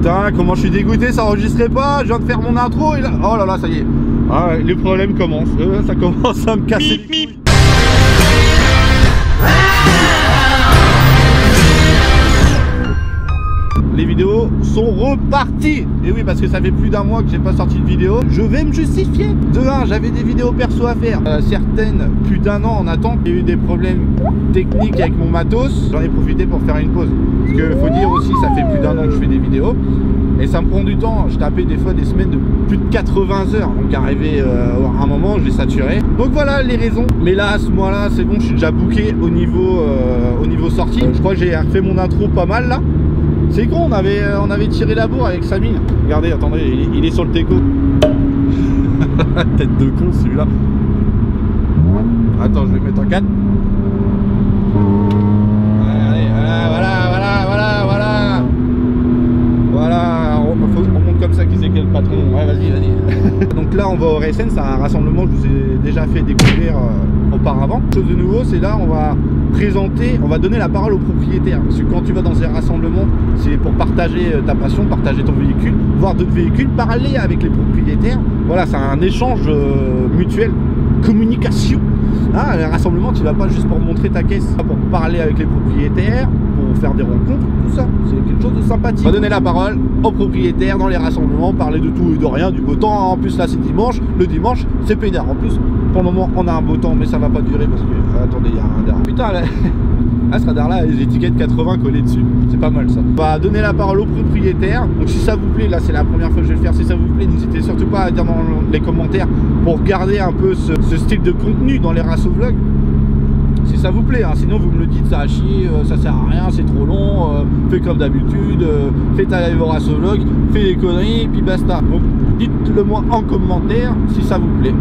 Putain, comment je suis dégoûté, ça enregistrait pas. Je viens de faire mon intro et là... Oh là là, ça y est. Ah ouais, les problèmes commencent. Ça commence à me casser les couilles. Les vidéos sont reparties. Et oui, parce que ça fait plus d'un mois que j'ai pas sorti de vidéo. Je vais me justifier. De 1, j'avais des vidéos perso à faire. Certaines, plus d'un an en attente. Il y a eu des problèmes techniques avec mon matos. J'en ai profité pour faire une pause. Parce que faut dire aussi, ça fait plus d'un an que je fais des vidéos. Et ça me prend du temps. Je tapais des fois des semaines de plus de 80 heures. Donc arrivé à un moment, je l'ai saturé. Donc voilà les raisons. Mais là, à ce mois-là, c'est bon, je suis déjà booké au niveau sortie. Je crois que j'ai refait mon intro pas mal là. C'est con, on avait tiré la bourre avec Samy. Regardez, attendez, il est sur le teco. Tête de con celui-là. Attends, je vais mettre en 4. Allez, voilà, on monte comme ça qui c'est quel patron. Ouais, vas-y. Donc là, on va au RSN, c'est un rassemblement que je vous ai déjà fait découvrir auparavant. Chose de nouveau, c'est là, on va présenter, on va donner la parole aux propriétaires. Parce que quand tu vas dans ces rassemblements, c'est pour partager ta passion, partager ton véhicule, voir d'autres véhicules, parler avec les propriétaires. Voilà, c'est un échange mutuel, communication. Ah, le rassemblement, tu vas pas juste pour montrer ta caisse, pour parler avec les propriétaires, pour faire des rencontres, tout ça. C'est quelque chose de sympathique. On va donner la parole aux propriétaires dans les rassemblements, parler de tout et de rien, du beau temps. En plus, là, c'est dimanche. Le dimanche, c'est pénard. En plus, pour le moment, on a un beau temps, mais ça va pas durer parce que... attendez, il y a un radar. Putain, là... Ah, ce radar là, les étiquettes 80 collées dessus, c'est pas mal ça. On va donner la parole aux propriétaires. Donc si ça vous plaît, là c'est la première fois que je vais le faire, si ça vous plaît, n'hésitez surtout pas à dire dans les commentaires pour garder un peu ce style de contenu dans les rasso-vlogs. Si ça vous plaît, hein. Sinon vous me le dites, ça a chier, ça sert à rien, c'est trop long, fais comme d'habitude, fais ta live au rasso-vlog, fais des conneries, puis basta. Donc dites-le moi en commentaire si ça vous plaît.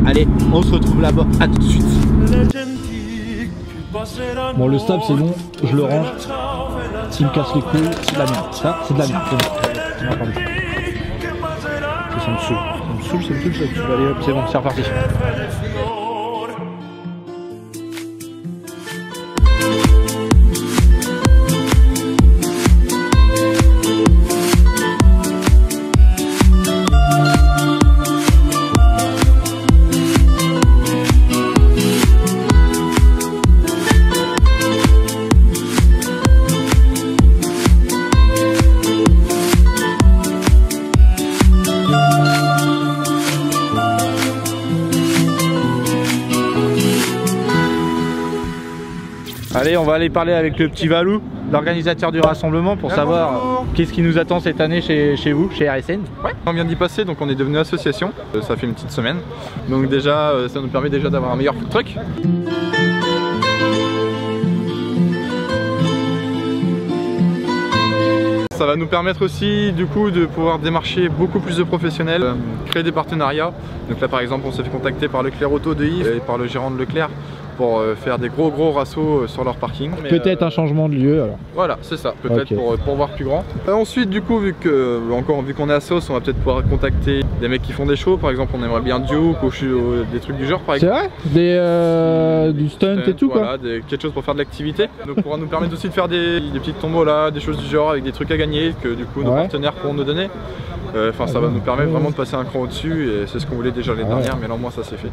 Allez, on se retrouve là-bas, à tout de suite. Bon, le stable c'est bon, je le range. S'il me casse les couilles, c'est de la merde. Ça, c'est de la merde, c'est bon. Ça me saoule, ça me saoule. Allez hop, c'est bon, c'est reparti. Allez, on va aller parler avec le petit Valou, l'organisateur du rassemblement, pour savoir qu'est-ce qui nous attend cette année chez vous, chez RSN. Ouais, on vient d'y passer, donc on est devenu association, ça fait une petite semaine. Donc déjà, ça nous permet déjà d'avoir un meilleur food truck. Ça va nous permettre aussi du coup de pouvoir démarcher beaucoup plus de professionnels, créer des partenariats. Donc là par exemple on s'est fait contacter par Leclerc Auto de Yves et par le gérant de Leclerc pour faire des gros rassos sur leur parking. Peut-être un changement de lieu alors. Voilà, c'est ça, peut-être pour voir plus grand. Ensuite du coup vu qu'on est à Sauce, on va peut-être pouvoir contacter des mecs qui font des shows. Par exemple on aimerait bien Duke ou des trucs du genre par exemple. C'est vrai, du stunt et tout voilà, quoi. quelque chose pour faire de l'activité. Donc pourra nous permettre aussi de faire des petites tombolas, des choses du genre avec des trucs à gagner que du coup nos partenaires pourront nous donner. Enfin ça va nous permettre vraiment de passer un cran au-dessus et c'est ce qu'on voulait déjà l'année dernière, mais là au moins ça s'est fait.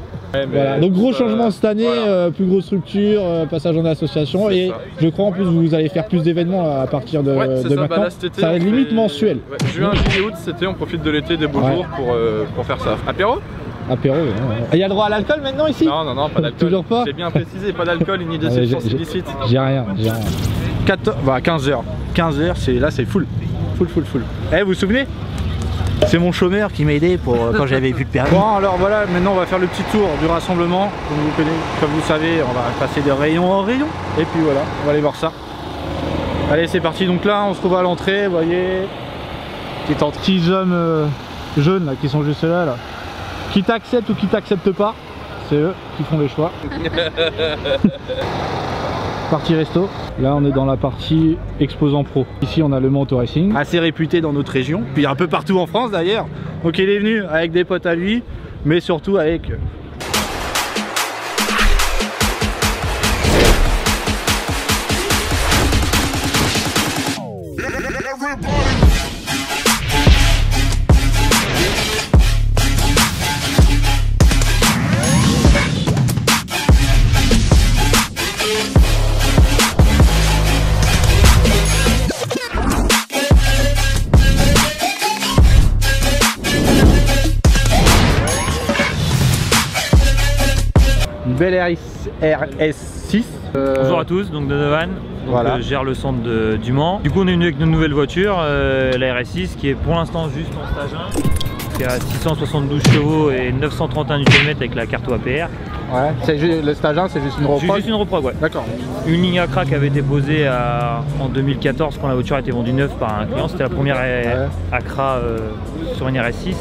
Voilà. Donc gros changement cette année, plus grosse structure, passage en association et je crois en plus vous allez faire plus d'événements à partir de maintenant. Bah, là, été, ça va être limite mensuel. Juin, juillet, août, c'était on profite de l'été, des beaux jours pour faire ça. Apéro. Apéro, il y a le droit à l'alcool maintenant ici? Non, pas d'alcool. Toujours pas. J'ai bien précisé, pas d'alcool ni de substances illicites. J'ai rien. 15h. 15h, c'est full. Eh, vous vous souvenez? C'est mon chômeur qui m'a aidé pour quand j'avais plus de permis. Bon alors voilà, maintenant on va faire le petit tour du rassemblement. Comme vous savez, on va passer de rayon en rayon. Et puis voilà, on va aller voir ça. Allez c'est parti, donc là on se trouve à l'entrée, vous voyez. Petits hommes jeunes là, qui sont juste là. Qui t'acceptent ou qui t'acceptent pas, c'est eux qui font les choix. Partie resto, là on est dans la partie exposant pro. Ici on a le Mans Auto Racing, assez réputé dans notre région, puis un peu partout en France d'ailleurs. Donc il est venu avec des potes à lui, mais surtout avec belle RS6. Bonjour à tous, donc Donovan, voilà. Je gère le centre du Mans. Du coup on est venu avec notre nouvelle voiture, la RS6 qui est pour l'instant juste en stage 1, qui a 672 chevaux et 931 Nm avec la carte APR. Ouais, le stage 1 c'est juste une reprog. Juste une reprog, ouais. D'accord. Une ligne à crack avait été posée en 2014 quand la voiture a été vendue neuve par un client. C'était la première Accra sur une RS6.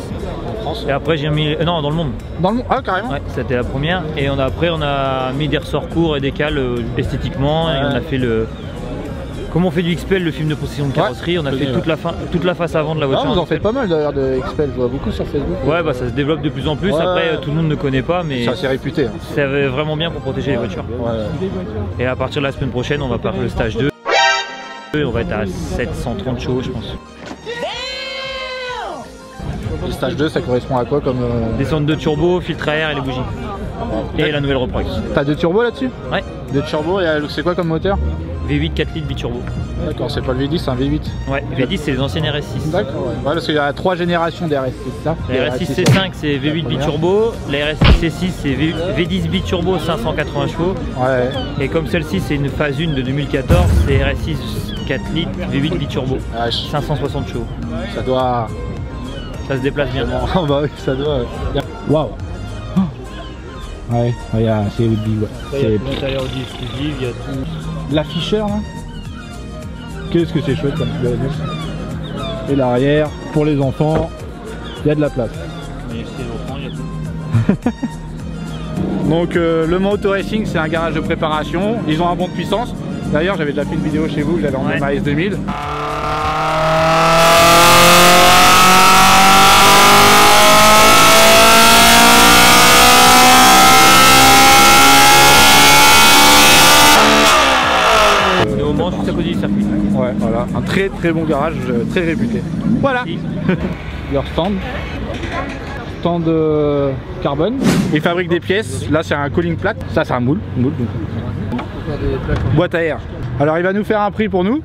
En France. Et après j'ai mis... non, dans le monde. Dans le monde. Ah carrément. Ouais, c'était la première. Et après on a mis des ressorts courts et des cales esthétiquement. Et on a fait le... Comme on fait du XPEL, le film de possession de carrosserie, on a fait toute la face avant de la voiture. Ah, vous en faites pas mal d'ailleurs de XPEL, je vois beaucoup sur Facebook. Ouais, bah ça se développe de plus en plus. Après, tout le monde ne connaît pas, mais ça c'est réputé. Hein. C'est vraiment bien pour protéger les voitures. Et à partir de la semaine prochaine, on va faire le stage 2. Et on va être à 730 chevaux, je pense. Le stage 2, ça correspond à quoi comme Descente de turbo, filtre à air et les bougies. Et la nouvelle reprog. T'as 2 turbos là-dessus? Ouais. 2 turbos, et c'est quoi comme moteur? V8 4 litres biturbo. D'accord, c'est pas le V10, c'est un V8. Ouais, V10 c'est les anciennes RS6. D'accord, ouais. Parce qu'il y a 3 générations d'RS6, c'est ça? La RS6 C5 c'est V8 biturbo, la RS6 C6 c'est V10 biturbo 580 chevaux. Ouais. Et comme celle-ci c'est une phase 1 de 2014, c'est RS6 4 litres V8 biturbo. 560 chevaux. Ça doit... Ça se déplace bien. Ah bah oui, ça doit... Waouh. Ouais, c'est Audi, ouais. Il y a l'intérieur Audi exclusive, il y a tout. L'afficheur là. Qu'est-ce que c'est chouette comme bagnole. Et l'arrière, pour les enfants, il y a de la place. Mais c'est l'enfant, il y a tout. Donc le Mans Auto Racing, c'est un garage de préparation. Ils ont un bon de puissance. D'ailleurs, j'avais déjà fait une vidéo chez vous, j'avais emmené ma S2000. Ouais, voilà, un très très bon garage, très réputé. Voilà. Leur stand carbone. Ils fabriquent des pièces. Là, c'est un cooling plate. Ça, c'est un moule. Boîte à air. Alors, il va nous faire un prix pour nous.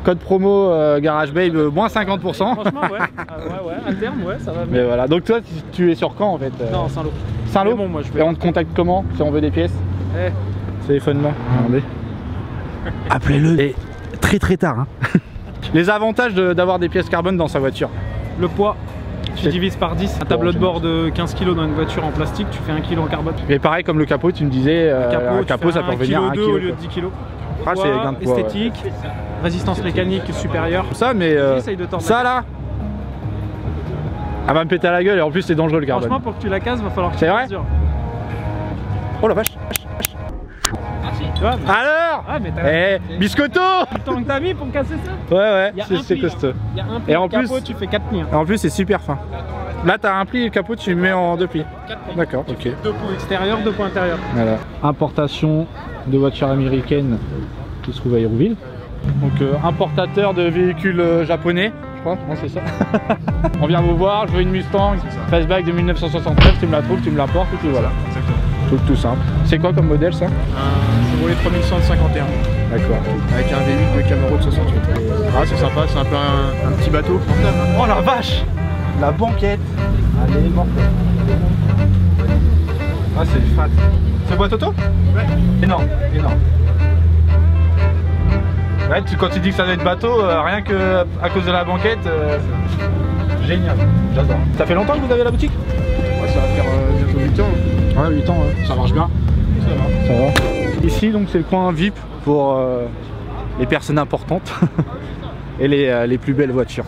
Code promo Garage Babe moins 50%. Franchement, ouais. À terme, ouais, ça va. Mais voilà. Donc, toi, tu es sur quand en fait? Non, Saint-Lô. Saint-Lô. Bon, moi, je vais... Et on te contacte comment si on veut des pièces? Téléphone-moi. Regardez. Appelez-le. Et très très tard. Hein. Les avantages d'avoir des pièces carbone dans sa voiture. Le poids, tu divises par 10. Un tableau de bord de 15 kg dans une voiture en plastique, tu fais 1 kg en carbone. Et pareil comme le capot, tu me disais, un capot ça peut revenir à 1 kg au lieu de 10 kg. Ah, c'est gain de poids, esthétique, résistance mécanique supérieure. Ça, mais ça là, elle va me péter à la gueule et en plus c'est dangereux le carbone. Franchement, pour que tu la casses, va falloir que tu fasses dur. Oh la vache. Alors biscotto. Le temps que t'as mis pour casser ça? Ouais, c'est costaud. Il y a un pli, et en plus, capot, tu fais 4 plis. Hein. Et en plus, c'est super fin. Là, t'as un pli et le capot, tu le mets en 2 plis. D'accord, ok. 2 pots extérieurs, 2 pots intérieurs. Voilà. Importation de voitures américaines qui se trouve à Hérouville. Donc, importateur de véhicules japonais, je crois. Non, c'est ça. On vient vous voir, je veux une Mustang Fastback de 1969, tu me la trouves, tu me l'apportes et puis voilà. Tout simple. C'est quoi comme modèle ça? Un Chevrolet 3151. D'accord. Avec un V8 de Camaro de 68. Ah, c'est sympa, c'est un peu un petit bateau. Oh la vache! La banquette! Elle est morte. Ah, c'est fat. C'est boîte auto? Ouais. Énorme. Ouais, quand tu dis que ça doit être bateau, rien que à cause de la banquette, génial. J'adore. Ça fait longtemps que vous avez la boutique? Ouais, ça va faire bientôt 8 ans. Ouais, 8 ans, ouais. Ça marche bien. Ça va. Ici, donc, c'est le coin VIP pour les personnes importantes et les plus belles voitures.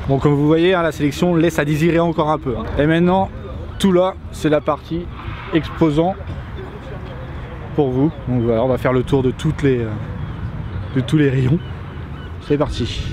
Bon, comme vous voyez, hein, la sélection laisse à désirer encore un peu. Hein. Et maintenant, tout là, c'est la partie exposant pour vous. Donc voilà, on va faire le tour de tous les rayons. C'est parti.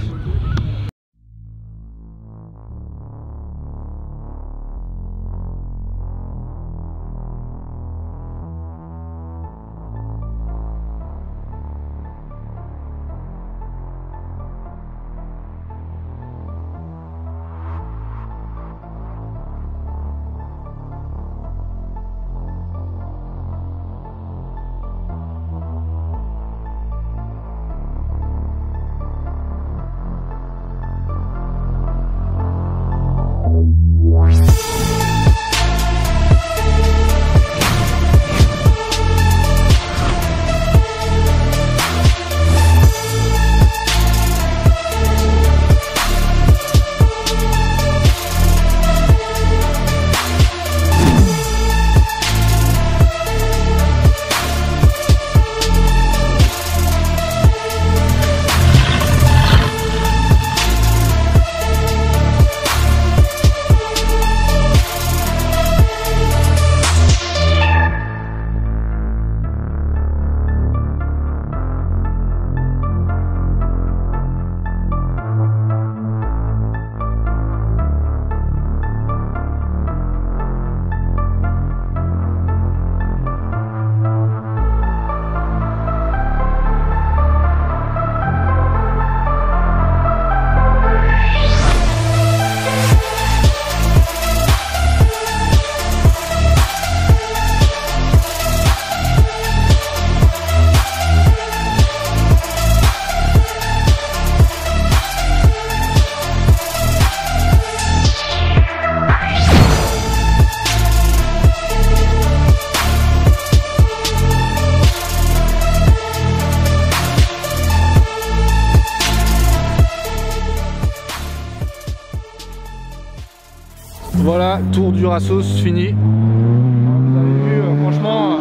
Voilà, tour du Rassos fini. Vous avez vu, franchement,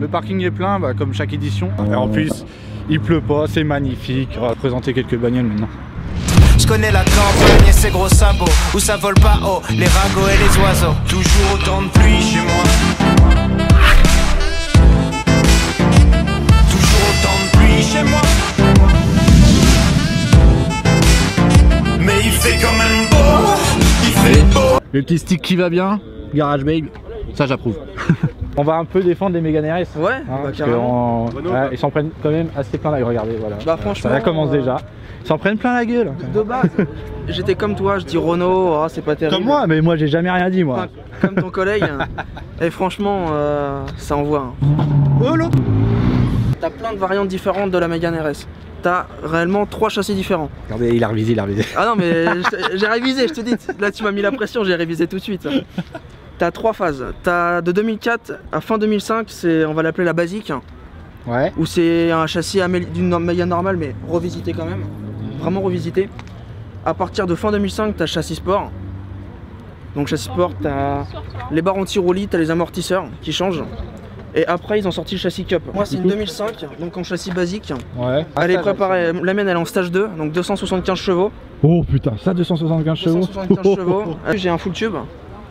le parking est plein, bah, comme chaque édition. Et en plus, il pleut pas, c'est magnifique. On va présenter quelques bagnoles maintenant. Je connais la campagne et ses gros sabots, où ça vole pas haut, les ragots et les oiseaux. Toujours autant de pluie chez moi. Toujours autant de pluie chez moi. Mais il fait quand même beau, il fait beau. Le petit stick qui va bien, Garage Babe, ça j'approuve. On va un peu défendre les Mégane RS. Ouais, hein, parce carrément. ils s'en prennent quand même assez plein la regardez, voilà. Bah franchement, ça commence déjà. Ils s'en prennent plein la gueule. De base, j'étais comme toi, je dis Renault, oh, c'est pas terrible. Comme moi, mais moi j'ai jamais rien dit moi. Enfin, comme ton collègue. Et franchement, ça envoie. Oh là. T'as plein de variantes différentes de la Mégane RS. T'as réellement 3 châssis différents. Regardez, il a révisé. Ah non mais j'ai révisé, je te dis. Là tu m'as mis la pression, j'ai révisé tout de suite. T'as 3 phases. T'as de 2004 à fin 2005, on va l'appeler la basique. Ouais. Où c'est un châssis d'une Mégane normale mais revisité quand même. Vraiment revisité. À partir de fin 2005, t'as châssis sport. Donc châssis sport, t'as les barres anti-roulis, t'as les amortisseurs qui changent. Et après ils ont sorti le châssis cup. Moi c'est une 2005, donc en châssis basique. Ouais. Elle est préparée, la mienne elle est en stage 2, donc 275 chevaux. Oh putain, ça 275 chevaux. 275 chevaux. J'ai un full tube.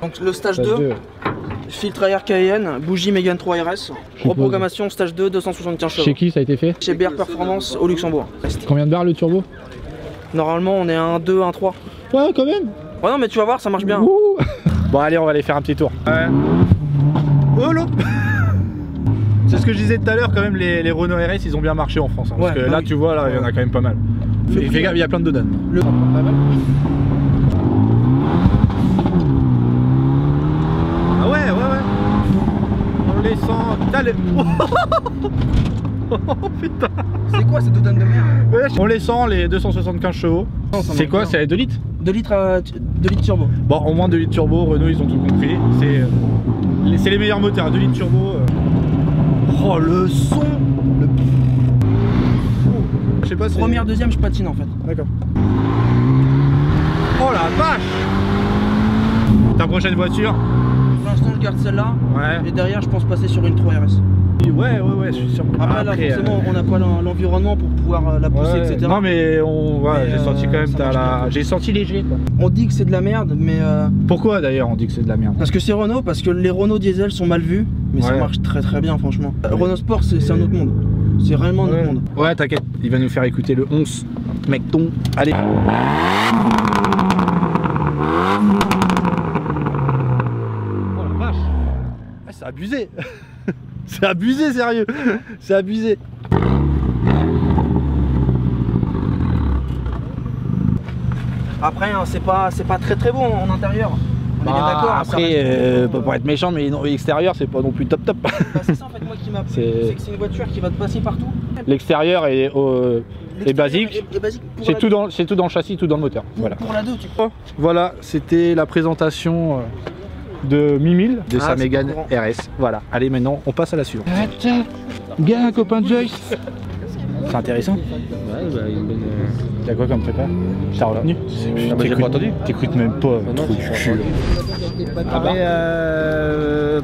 Donc le stage 2, filtre à air Cayenne, bougie Mégane 3 RS, reprogrammation stage 2, 275 chevaux. Chez qui ça a été fait? Chez BR Performance au Luxembourg. Combien de barres le turbo? Normalement on est à 1, 2, 1, 3. Ouais quand même. Ouais non mais tu vas voir ça marche bien. Bon allez on va aller faire un petit tour. Ouais. Oh là. C'est ce que je disais tout à l'heure, quand même les Renault RS ils ont bien marché en France. Hein, parce que là tu vois, là il y en a quand même pas mal. Fais gaffe, il y a plein de dodanes. Ah ouais. On les sent. Putain, les... Oh putain. C'est quoi ces dodanes de merde? Ouais, on les sent les 275 chevaux. C'est quoi? C'est 2 litres? 2 litres turbo. Bon, au moins 2 litres turbo, Renault ils ont tout compris. C'est les meilleurs moteurs, 2 litres turbo. Oh le son, Je sais pas si... Première, deuxième, je patine en fait. D'accord. Oh la vache. Ta prochaine voiture? Pour l'instant je garde celle-là. Ouais. Et derrière je pense passer sur une 3 RS. Ouais, je suis sûr. Après là forcément on n'a pas l'environnement pour pouvoir la pousser, etc. Non mais j'ai senti quand même, j'ai senti léger quoi. On dit que c'est de la merde, mais... Pourquoi d'ailleurs on dit que c'est de la merde? Parce que c'est Renault, parce que les Renault diesel sont mal vus, mais ça marche très très bien franchement. Renault Sport c'est un autre monde. C'est réellement un autre monde. Ouais t'inquiète, il va nous faire écouter le 11 Mecton. Allez. Oh la vache. C'est abusé. C'est abusé sérieux. C'est abusé. Après hein, c'est pas très très bon en intérieur. On est bien d'accord. Après pour être méchant mais l'extérieur c'est pas non plus top. Bah, c'est ça en fait moi qui m'a plu, c'est que c'est une voiture qui va te passer partout. L'extérieur est basique. C'est tout dans le châssis, tout dans le moteur. Voilà. Pour la 2 tu crois. Voilà, c'était la présentation de Mimile, de sa Mégane RS. Voilà, allez maintenant on passe à la suivante. Gars, un copain de Joyce. C'est intéressant. Ouais, bah une bonne. T'as quoi comme prépa? T'as retenu? Ah bah j'ai pas entendu. T'écoutes même pas. Non, trou du cul. Préparé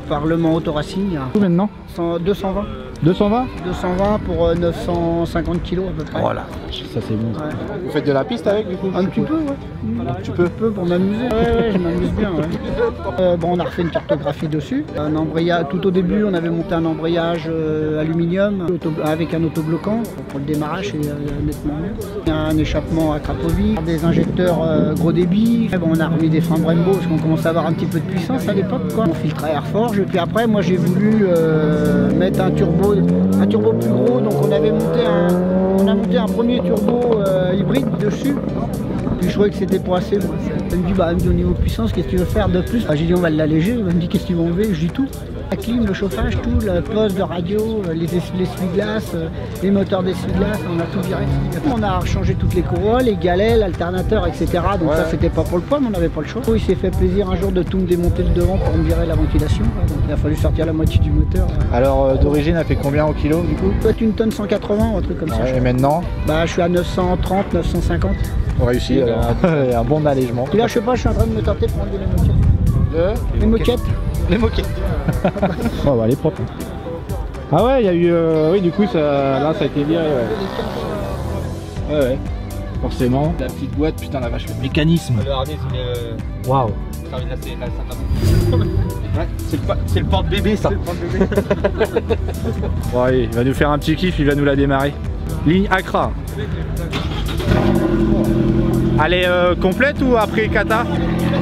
Parlement Autoracing. Où maintenant? 220. 220? 220 pour 950 kg à peu près. Voilà, ça c'est bon. Ouais. Vous faites de la piste avec du coup? Un petit peu, ouais. Tu peux? Un peu pour m'amuser. Ouais, je m'amuse bien. Ouais. Bon, on a refait une cartographie dessus. Un embrayage. Tout au début, on avait monté un embrayage aluminium avec un autobloquant pour le démarrage, c'est nettement mieux. Un échappement à Cracovie, des injecteurs gros débit. Bon, on a remis des freins Brembo parce qu'on commençait à avoir un petit peu de puissance à l'époque. On filtre à Airforge. Et puis après, moi, j'ai voulu mettre un turbo plus gros. Donc, on a monté un premier turbo hybride dessus. Puis je trouvais que c'était pas assez. Elle me dit, au niveau puissance, qu'est-ce que tu veux faire de plus? J'ai dit, on va l'alléger. Elle me dit, qu'est-ce qu'ils vont enlever? Je dis tout. La clim, le chauffage, tout, le poste de radio, les essuie-glaces, les moteurs d'essuie-glaces, on a tout viré. On a changé toutes les courroies, les galets, l'alternateur, etc. Donc ça, c'était pas pour le poids, mais on n'avait pas le choix. Il s'est fait plaisir un jour de tout me démonter le devant pour me virer la ventilation. Donc il a fallu sortir la moitié du moteur. Alors d'origine, elle fait combien au kilo du coup? Peut-être une tonne 180 ou un truc comme ça. Et maintenant? Je suis à 930, 950. On réussit, alors un bon allègement. Et là, je sais pas, je suis en train de me tenter pour enlever la moitié. Les moquettes. Les moquettes. Oh bah elle est propre. Ah ouais, il y a eu... oui du coup là ça a été viré, ouais. Ouais ouais. Forcément. La petite boîte, putain la vache, le mécanisme. Le harnais, c'est Waouh. Ouais, c'est le porte-bébé ça. Bon allez, il va nous faire un petit kiff, il va nous la démarrer. Ligne Accra. Elle est complète ou après kata?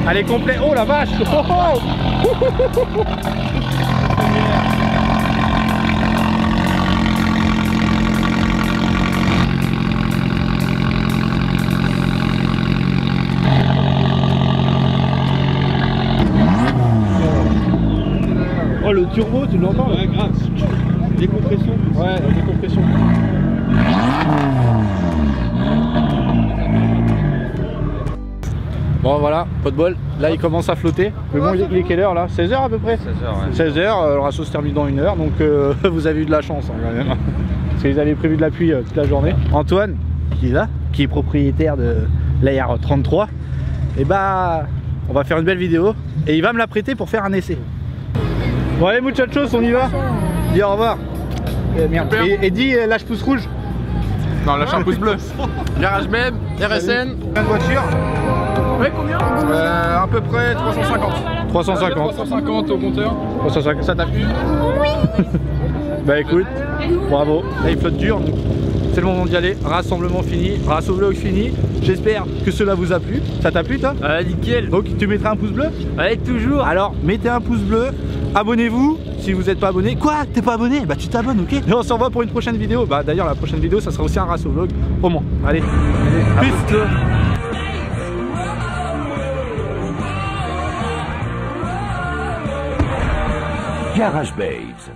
Elle est complète. Oh la vache. Oh, oh. Oh le turbo, tu l'entends? Ouais, grave. Décompression. Ouais, la décompression. Bon voilà, pas de bol. Là il commence à flotter. Mais bon, il est quelle heure là? 16h à peu près? 16h, ouais. 16h, le rasso se termine dans 1 heure, donc vous avez eu de la chance hein, quand même. Parce qu'ils avaient prévu de la pluie toute la journée. Antoine, qui est là, qui est propriétaire de l'AR 33, et bah on va faire une belle vidéo et il va me la prêter pour faire un essai. Bon allez muchachos, on y va. Dis au revoir. Merde. Et dis lâche pouce rouge. Non, lâche un pouce bleu. Garage même, RSN. Plein de voitures. Ouais, combien à peu près 350. 350. 350 au compteur. 350. Ça t'a plu? Oui. Bah écoute, bravo. Là il flotte dur, donc c'est le moment d'y aller. Rassemblement fini, rasso vlog fini. J'espère que cela vous a plu. Ça t'a plu toi? Nickel. Donc tu mettrais un pouce bleu? Ouais, toujours. Alors mettez un pouce bleu, abonnez-vous si vous n'êtes pas abonné. Quoi? T'es pas abonné? Bah tu t'abonnes, ok? Et on se revoit pour une prochaine vidéo. Bah d'ailleurs la prochaine vidéo ça sera aussi un rasso vlog au Mans. Allez, peace. Garage Babes.